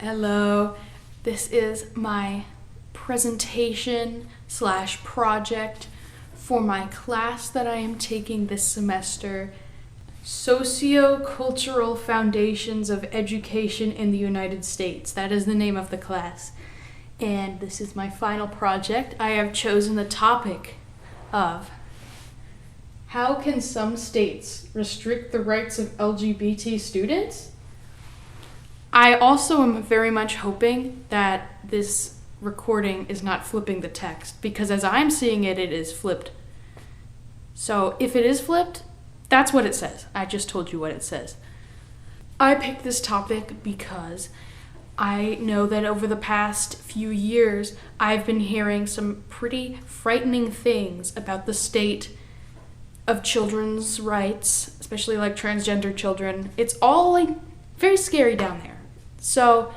Hello, this is my presentation/project for my class that I am taking this semester, Socio-Cultural Foundations of Education in the United States. That is the name of the class. And this is my final project. I have chosen the topic of how can some states restrict the rights of LGBT students? I also am very much hoping that this recording is not flipping the text, because as I'm seeing it, it is flipped. So if it is flipped, that's what it says. I just told you what it says. I picked this topic because I know that over the past few years, I've been hearing some pretty frightening things about the state of children's rights, especially like transgender children. It's all like very scary down there. So,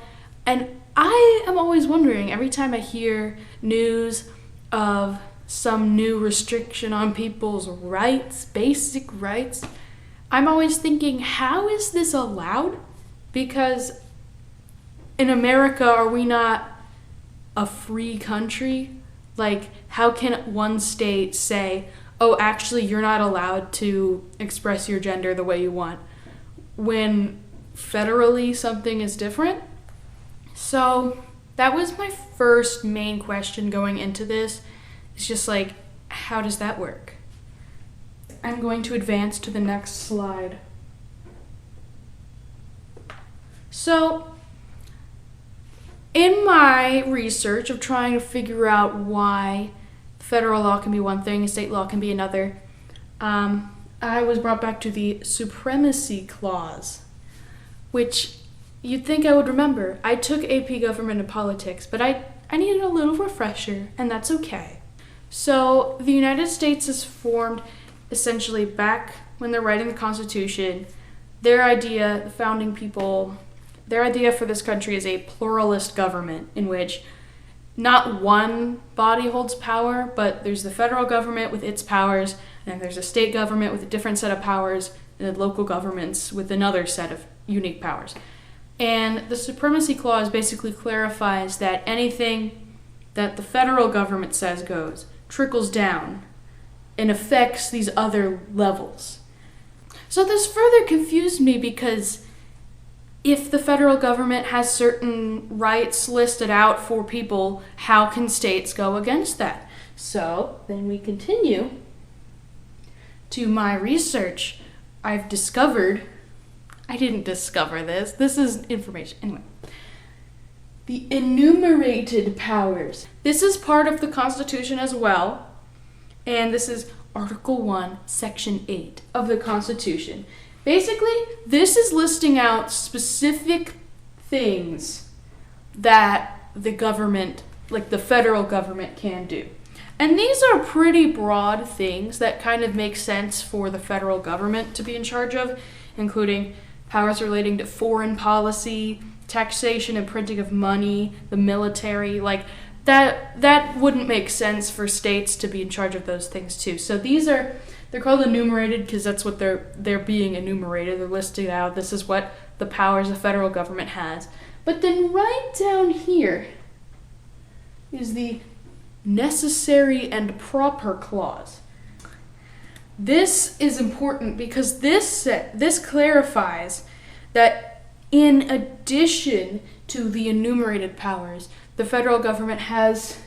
and I am always wondering every time I hear news of some new restriction on people's rights, basic rights, I'm always thinking, how is this allowed? Because in America, are we not a free country? Like, how can one state say, oh, actually, you're not allowed to express your gender the way you want, when federally something is different? So that was my first main question going into this. It's just like, how does that work? I'm going to advance to the next slide. So in my research of trying to figure out why federal law can be one thing and state law can be another, I was brought back to the Supremacy Clause, which you'd think I would remember. I took AP Government and Politics, but I needed a little refresher, and that's okay. So the United States is formed essentially back when they're writing the Constitution. Their idea, the founding people, their idea for this country is a pluralist government in which not one body holds power, but there's the federal government with its powers, and there's a state government with a different set of powers, and then local governments with another set of unique powers. And the Supremacy Clause basically clarifies that anything that the federal government says goes, trickles down, and affects these other levels. So this further confused me, because if the federal government has certain rights listed out for people, how can states go against that? So then we continue to my research. I didn't discover this. This is information. Anyway, the enumerated powers. This is part of the Constitution as well. And this is Article 1, Section 8 of the Constitution. Basically, this is listing out specific things that the government, like the federal government, can do. And these are pretty broad things that kind of make sense for the federal government to be in charge of, including powers relating to foreign policy, taxation and printing of money, the military. Like that wouldn't make sense for states to be in charge of those things too. So they're called enumerated because that's what they're being enumerated. They're listed out. This is what the powers the federal government has. But then right down here is the necessary and proper clause. This is important because this clarifies that in addition to the enumerated powers, the federal government has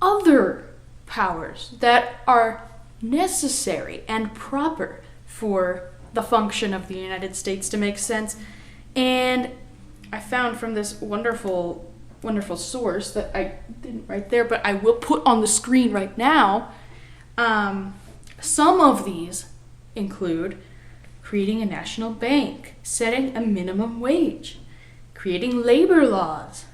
other powers that are necessary and proper for the function of the United States to make sense. And I found from this wonderful source that I didn't write there, but I will put on the screen right now. Some of these include creating a national bank, setting a minimum wage, creating labor laws,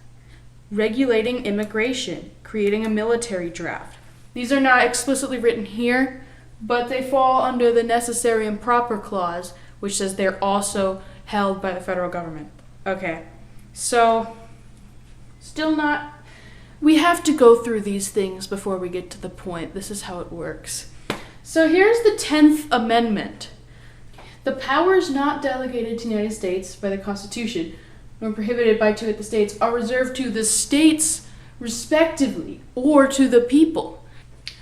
regulating immigration, creating a military draft. These are not explicitly written here, but they fall under the necessary and proper clause, which says they're also held by the federal government. Okay, so still not. We have to go through these things before we get to the point. This is how it works. So here's the 10th Amendment. The powers not delegated to the United States by the Constitution nor prohibited by two of the states, are reserved to the states respectively, or to the people.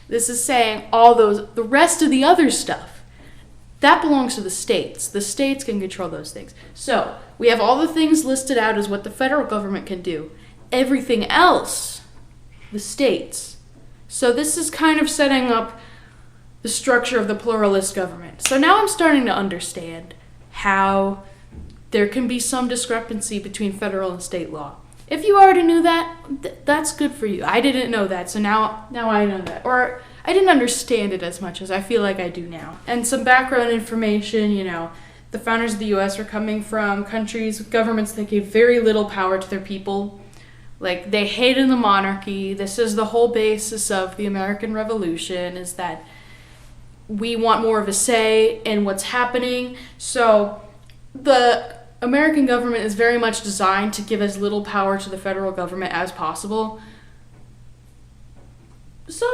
This is saying the rest of the other stuff, that belongs to the states. The states can control those things. So, we have all the things listed out as what the federal government can do. Everything else, the states. So this is kind of setting up the structure of the pluralist government. So now I'm starting to understand how there can be some discrepancy between federal and state law. If you already knew that, that's good for you. I didn't know that, so now I know that. Or I didn't understand it as much as I feel like I do now. And some background information, the founders of the U.S. were coming from countries with governments that gave very little power to their people. Like, they hated the monarchy. This is the whole basis of the American Revolution, is that we want more of a say in what's happening. So the American government is very much designed to give as little power to the federal government as possible. So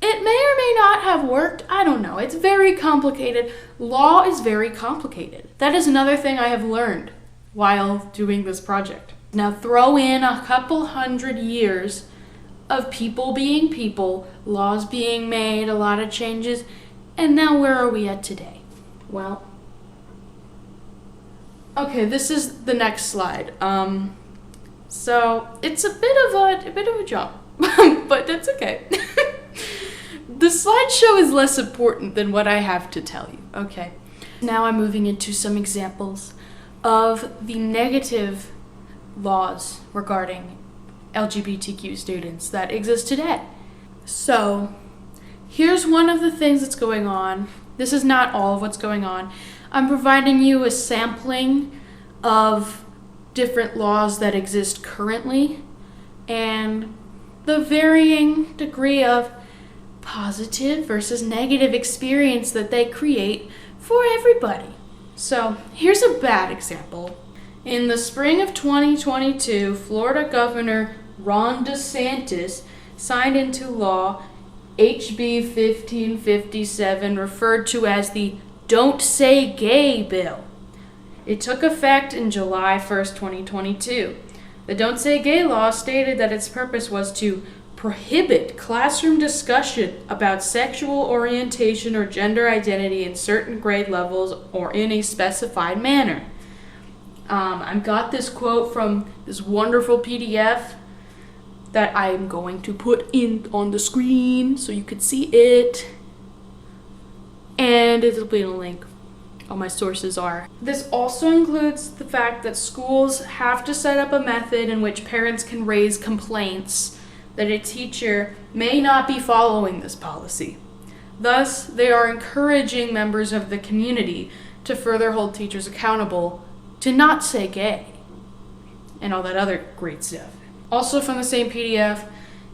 it may or may not have worked. I don't know. It's very complicated. Law is very complicated. That is another thing I have learned while doing this project. Now throw in a couple hundred years of people being people, laws being made, a lot of changes, and now where are we at today? Well, okay, this is the next slide. So it's a bit of a jump, but that's okay. The slideshow is less important than what I have to tell you. Okay, now I'm moving into some examples of the negative laws regarding LGBTQ students that exist today. So, here's one of the things that's going on. This is not all of what's going on. I'm providing you a sampling of different laws that exist currently and the varying degree of positive versus negative experience that they create for everybody. So, here's a bad example. In the spring of 2022, Florida Governor Ron DeSantis signed into law HB 1557, referred to as the Don't Say Gay bill. It took effect in July 1st, 2022. The Don't Say Gay law stated that its purpose was to prohibit classroom discussion about sexual orientation or gender identity in certain grade levels or in a specified manner. I got this quote from this wonderful PDF that I'm going to put in on the screen so you could see it. And it'll be in a link. All my sources are. This also includes the fact that schools have to set up a method in which parents can raise complaints that a teacher may not be following this policy. Thus, they are encouraging members of the community to further hold teachers accountable to not say gay and all that other great stuff. Also from the same PDF,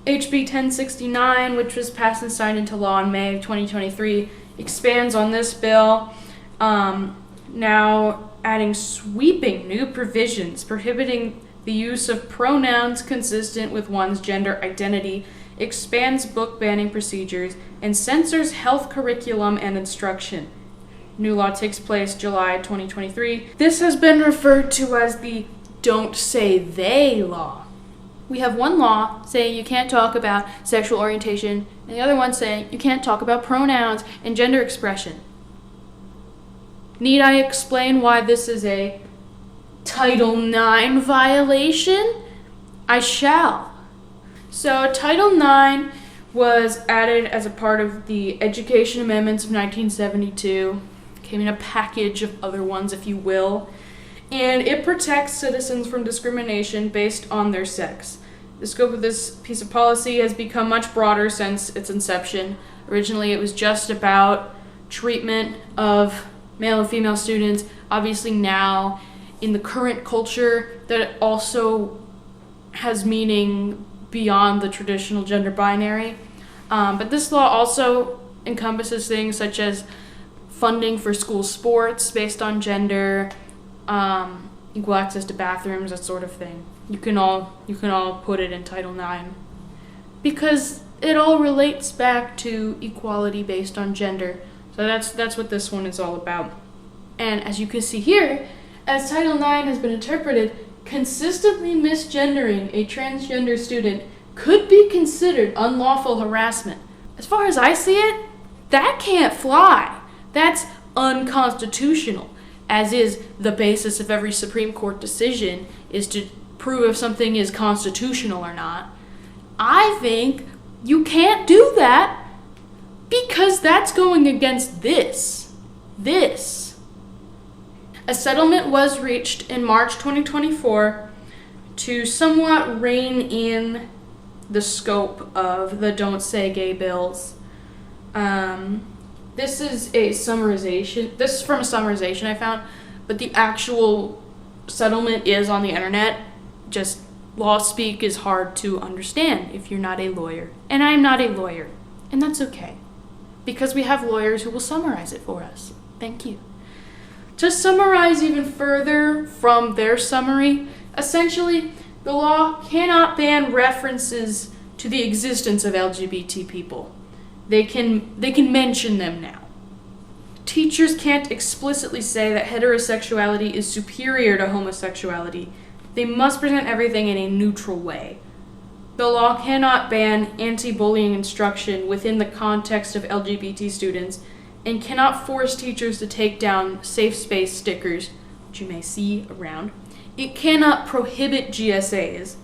HB 1069, which was passed and signed into law in May of 2023, expands on this bill, now adding sweeping new provisions prohibiting the use of pronouns consistent with one's gender identity, expands book banning procedures, and censors health curriculum and instruction. New law takes place July 2023. This has been referred to as the Don't Say They law. We have one law saying you can't talk about sexual orientation, and the other one saying you can't talk about pronouns and gender expression. Need I explain why this is a Title IX violation? I shall. So Title IX was added as a part of the Education Amendments of 1972. Came in a package of other ones, if you will. And it protects citizens from discrimination based on their sex. The scope of this piece of policy has become much broader since its inception. Originally, it was just about treatment of male and female students. Obviously now, in the current culture, that also has meaning beyond the traditional gender binary. But this law also encompasses things such as funding for school sports based on gender, equal access to bathrooms, that sort of thing. You can all put it in Title IX because it all relates back to equality based on gender. So that's what this one is all about. And as you can see here, as Title IX has been interpreted, consistently misgendering a transgender student could be considered unlawful harassment. As far as I see it, that can't fly. That's unconstitutional, as is the basis of every Supreme Court decision, is to prove if something is constitutional or not. I think you can't do that because that's going against this. A settlement was reached in March 2024 to somewhat rein in the scope of the Don't Say Gay bills. This is a summarization. This is from a summarization I found, but the actual settlement is on the internet. Just law speak is hard to understand if you're not a lawyer. And I'm not a lawyer, and that's okay, because we have lawyers who will summarize it for us. Thank you. To summarize even further from their summary, essentially, the law cannot ban references to the existence of LGBT people. They can mention them now. Teachers can't explicitly say that heterosexuality is superior to homosexuality. They must present everything in a neutral way. The law cannot ban anti-bullying instruction within the context of LGBT students, and cannot force teachers to take down safe space stickers, which you may see around. It cannot prohibit GSAs.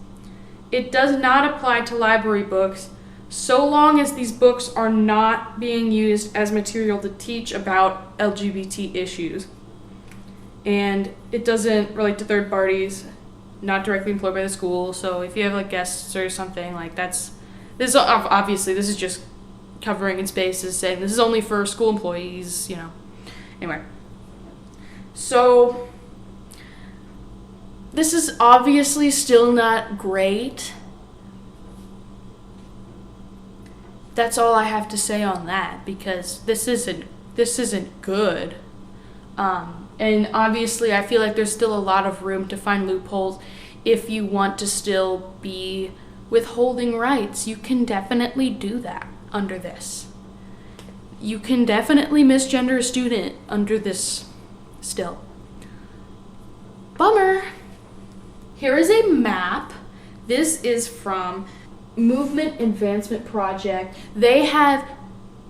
It does not apply to library books, so long as these books are not being used as material to teach about LGBT issues. And it doesn't relate to third parties, not directly employed by the school, so if you have like guests or something, like this is just covering its bases, saying this is only for school employees, Anyway. So, this is obviously still not great. That's all I have to say on that, because this isn't good. And obviously I feel like there's still a lot of room to find loopholes if you want to still be withholding rights. You can definitely do that under this. You can definitely misgender a student under this still. Bummer. Here is a map. This is from Movement Advancement Project. They have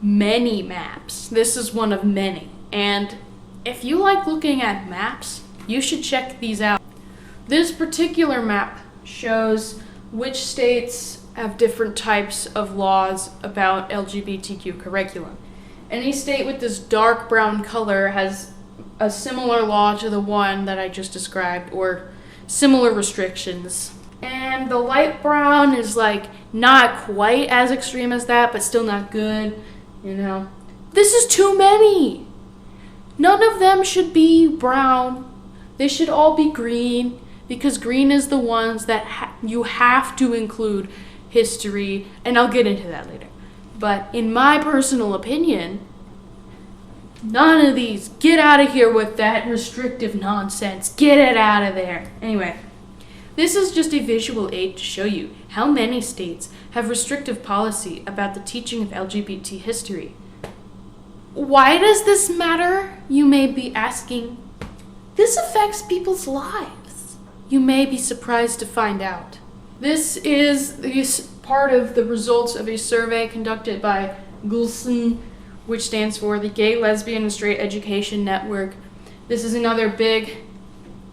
many maps. This is one of many. And if you like looking at maps, you should check these out. This particular map shows which states have different types of laws about LGBTQ curriculum. Any state with this dark brown color has a similar law to the one that I just described, or similar restrictions. And the light brown is like not quite as extreme as that, but still not good, This is too many. None of them should be brown. They should all be green, because green is the ones that you have to include history, and I'll get into that later. But in my personal opinion, none of these. Get out of here with that restrictive nonsense. Get it out of there. Anyway, this is just a visual aid to show you how many states have restrictive policy about the teaching of LGBT history. Why does this matter? You may be asking. This affects people's lives. You may be surprised to find out. This is part of the results of a survey conducted by GLSEN, which stands for the Gay, Lesbian, and Straight Education Network. This is another big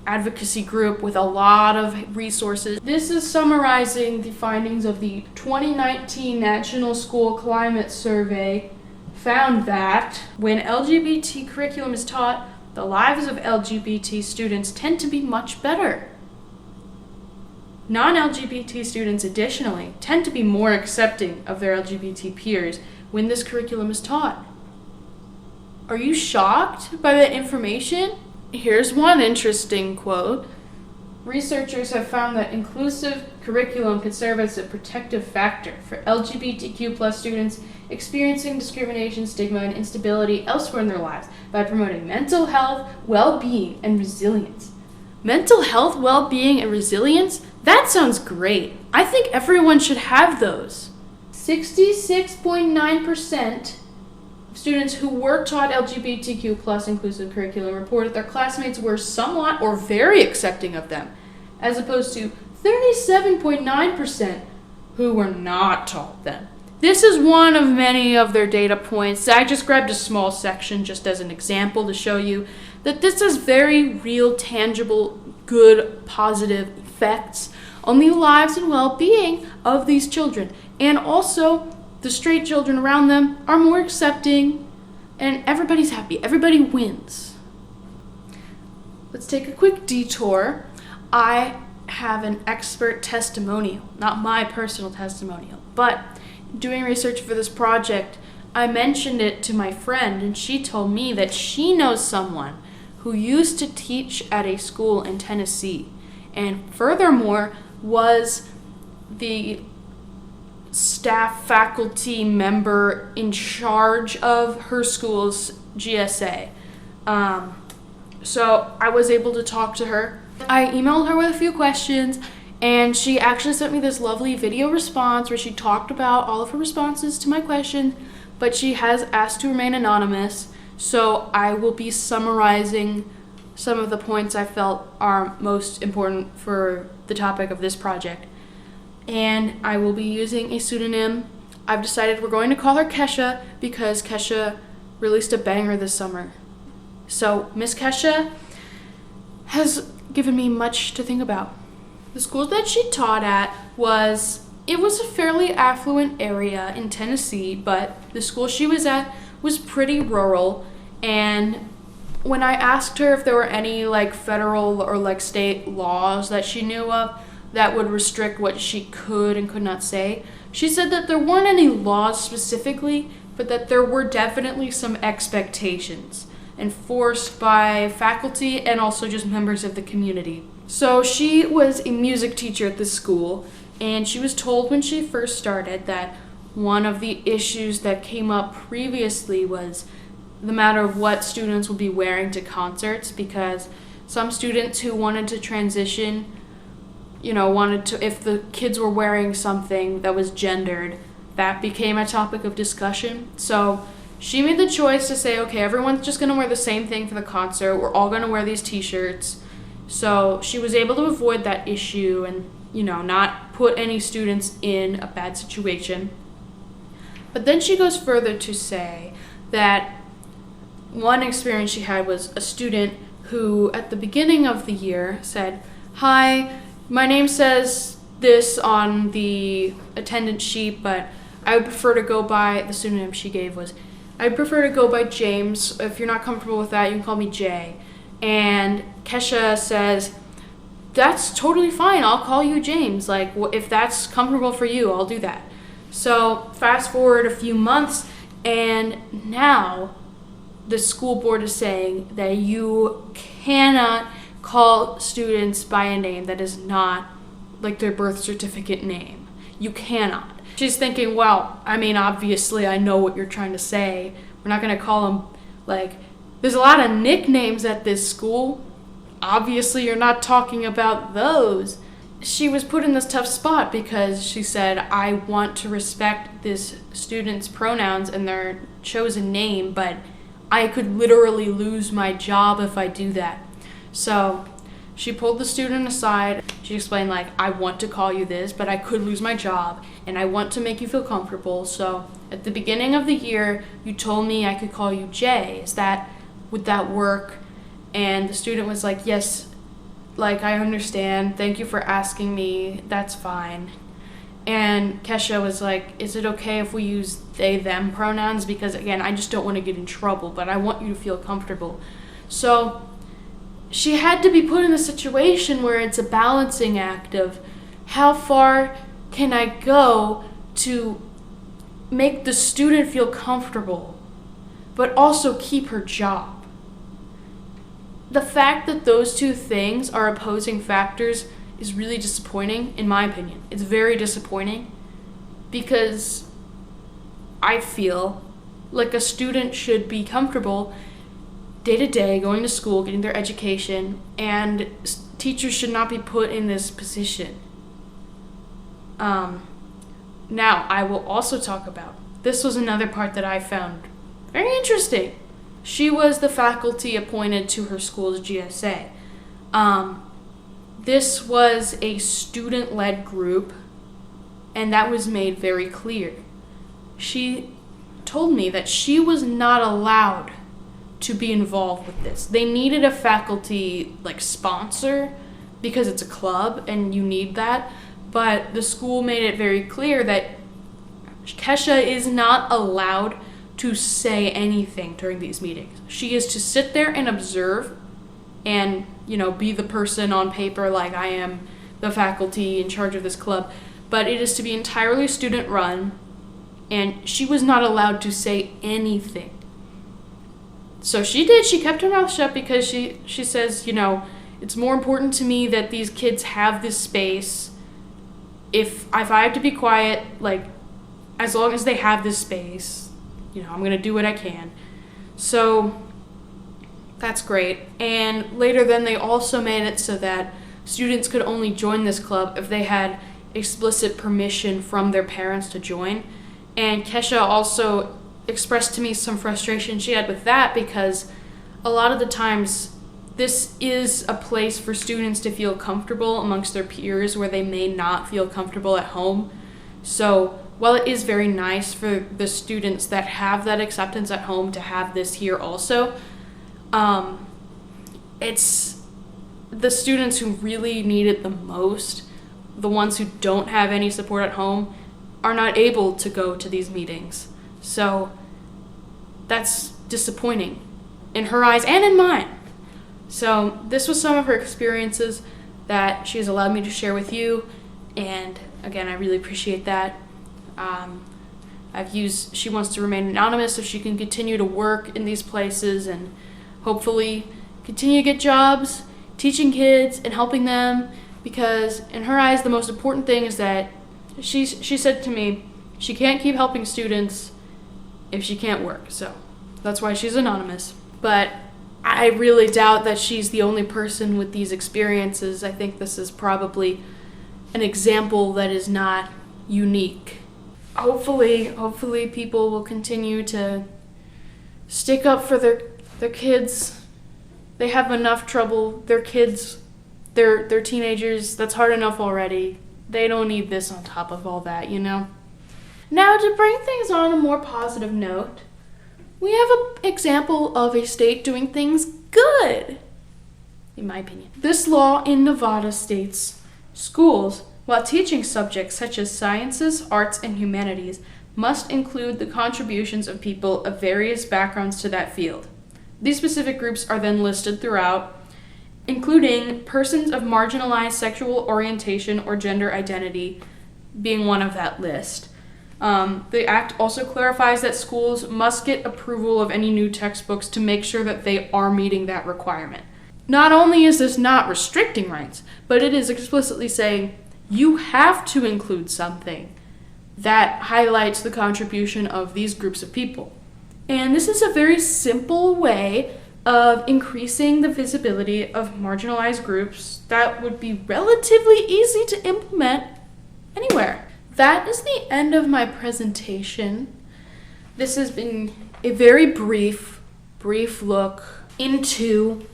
advocacy group with a lot of resources. This is summarizing the findings of the 2019 National School Climate Survey. Found that when LGBT curriculum is taught, the lives of LGBT students tend to be much better. Non-LGBT students, additionally, tend to be more accepting of their LGBT peers when this curriculum is taught. Are you shocked by that information? Here's one interesting quote. Researchers have found that inclusive curriculum can serve as a protective factor for LGBTQ+ students experiencing discrimination, stigma, and instability elsewhere in their lives by promoting mental health, well-being, and resilience. Mental health, well-being, and resilience? That sounds great. I think everyone should have those. 66.9% Students who were taught LGBTQ plus inclusive curriculum reported their classmates were somewhat or very accepting of them, as opposed to 37.9% who were not taught them. This is one of many of their data points. I just grabbed a small section just as an example to show you that this has very real, tangible, good, positive effects on the lives and well-being of these children. And also, the straight children around them are more accepting, and everybody's happy. Everybody wins. Let's take a quick detour. I have an expert testimonial, not my personal testimonial, but doing research for this project, I mentioned it to my friend, and she told me that she knows someone who used to teach at a school in Tennessee, and furthermore was the staff faculty member in charge of her school's GSA. So I was able to talk to her. I emailed her with a few questions, and she actually sent me this lovely video response where she talked about all of her responses to my questions, but she has asked to remain anonymous, so I will be summarizing some of the points I felt are most important for the topic of this project. And I will be using a pseudonym. I've decided we're going to call her Kesha because Kesha released a banger this summer. So Miss Kesha has given me much to think about. The school that she taught at was a fairly affluent area in Tennessee, but the school she was at was pretty rural. And when I asked her if there were any federal or state laws that she knew of that would restrict what she could and could not say, she said that there weren't any laws specifically, but that there were definitely some expectations enforced by faculty and also just members of the community. So she was a music teacher at this school, and she was told when she first started that one of the issues that came up previously was the matter of what students would be wearing to concerts, because some students who wanted to transition, if the kids were wearing something that was gendered, that became a topic of discussion. So she made the choice to say, okay, everyone's just going to wear the same thing for the concert. We're all going to wear these t-shirts. So she was able to avoid that issue and, not put any students in a bad situation. But then she goes further to say that one experience she had was a student who, at the beginning of the year, said, "Hi, my name says this on the attendance sheet, but I would prefer to go by," the pseudonym she gave was, "I'd prefer to go by James. If you're not comfortable with that, you can call me Jay." And Kesha says, "That's totally fine. I'll call you James. If that's comfortable for you, I'll do that." So fast forward a few months, and now the school board is saying that you cannot call students by a name that is not their birth certificate name. You cannot. She's thinking, well, obviously I know what you're trying to say. We're not going to call them, there's a lot of nicknames at this school. Obviously you're not talking about those. She was put in this tough spot because she said, I want to respect this student's pronouns and their chosen name, but I could literally lose my job if I do that. So she pulled the student aside. She explained, I want to call you this, but I could lose my job, and I want to make you feel comfortable. So at the beginning of the year, you told me I could call you Jay. Would that work? And the student was like, yes, I understand. Thank you for asking me. That's fine. And Kesha was like, is it okay if we use they, them pronouns? Because again, I just don't want to get in trouble, but I want you to feel comfortable. So she had to be put in a situation where it's a balancing act of how far can I go to make the student feel comfortable, but also keep her job. The fact that those two things are opposing factors is really disappointing, in my opinion. It's very disappointing because I feel like a student should be comfortable day to day going to school, getting their education, and teachers should not be put in this position. Now, I will also talk about, this was another part that I found Very interesting. She was the faculty appointed to her school's GSA. This was a student-led group, and that was made very clear. She told me that she was not allowed to be involved with this. They needed a faculty sponsor because it's a club and you need that, but the school made it very clear that Kesha is not allowed to say anything during these meetings. She is to sit there and observe and, be the person on paper like I am the faculty in charge of this club, but it is to be entirely student run, and she was not allowed to say anything. So she kept her mouth shut because she says, it's more important to me that these kids have this space. If I have to be quiet, as long as they have this space, I'm going to do what I can. So that's great. And later then they also made it so that students could only join this club if they had explicit permission from their parents to join. And Kesha also expressed to me some frustration she had with that because a lot of the times this is a place for students to feel comfortable amongst their peers where they may not feel comfortable at home. So while it is very nice for the students that have that acceptance at home to have this here also, it's the students who really need it the most, the ones who don't have any support at home, are not able to go to these meetings. So that's disappointing in her eyes and in mine. So this was some of her experiences that she has allowed me to share with you, and again, I really appreciate that. She wants to remain anonymous so she can continue to work in these places and hopefully continue to get jobs teaching kids and helping them, because in her eyes the most important thing is that she said to me she can't keep helping students if she can't work. So that's why she's anonymous. But I really doubt that she's the only person with these experiences. I think this is probably an example that is not unique. Hopefully people will continue to stick up for their kids. They have enough trouble. Their kids, they're teenagers. That's hard enough already. They don't need this on top of all that, Now, to bring things on a more positive note, we have an example of a state doing things good, in my opinion. This law in Nevada states, schools, while teaching subjects such as sciences, arts, and humanities, must include the contributions of people of various backgrounds to that field. These specific groups are then listed throughout, including persons of marginalized sexual orientation or gender identity being one of that list. The Act also clarifies that schools must get approval of any new textbooks to make sure that they are meeting that requirement. Not only is this not restricting rights, but it is explicitly saying you have to include something that highlights the contribution of these groups of people. And this is a very simple way of increasing the visibility of marginalized groups that would be relatively easy to implement anywhere. That is the end of my presentation. This has been a very brief look into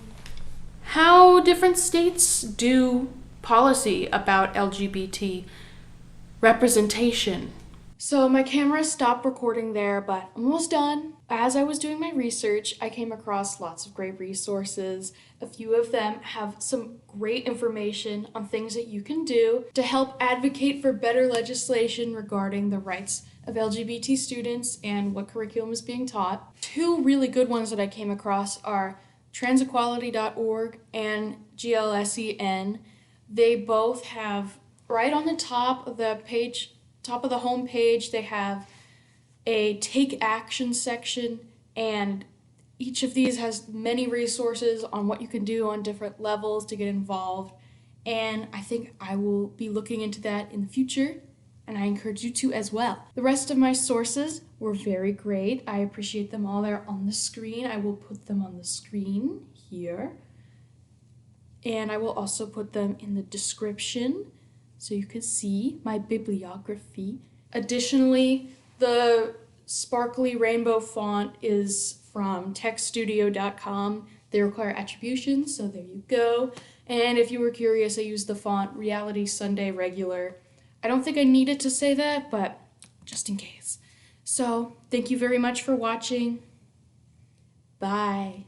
how different states do policy about LGBT representation. So my camera stopped recording there, but I'm almost done. As I was doing my research, I came across lots of great resources. A few of them have some great information on things that you can do to help advocate for better legislation regarding the rights of LGBT students and what curriculum is being taught. Two really good ones that I came across are transequality.org and GLSEN. They both have, right on the top of the page, top of the home page, they have a take action section, and each of these has many resources on what you can do on different levels to get involved, and I think I will be looking into that in the future, and I encourage you to as well. The rest of my sources were very great. I appreciate them all. They're on the screen. I will put them on the screen here, and I will also put them in the description so you can see my bibliography. Additionally, the sparkly rainbow font is from techstudio.com. They require attribution, so there you go. And if you were curious, I used the font Reality Sunday Regular. I don't think I needed to say that, but just in case. So, thank you very much for watching. Bye.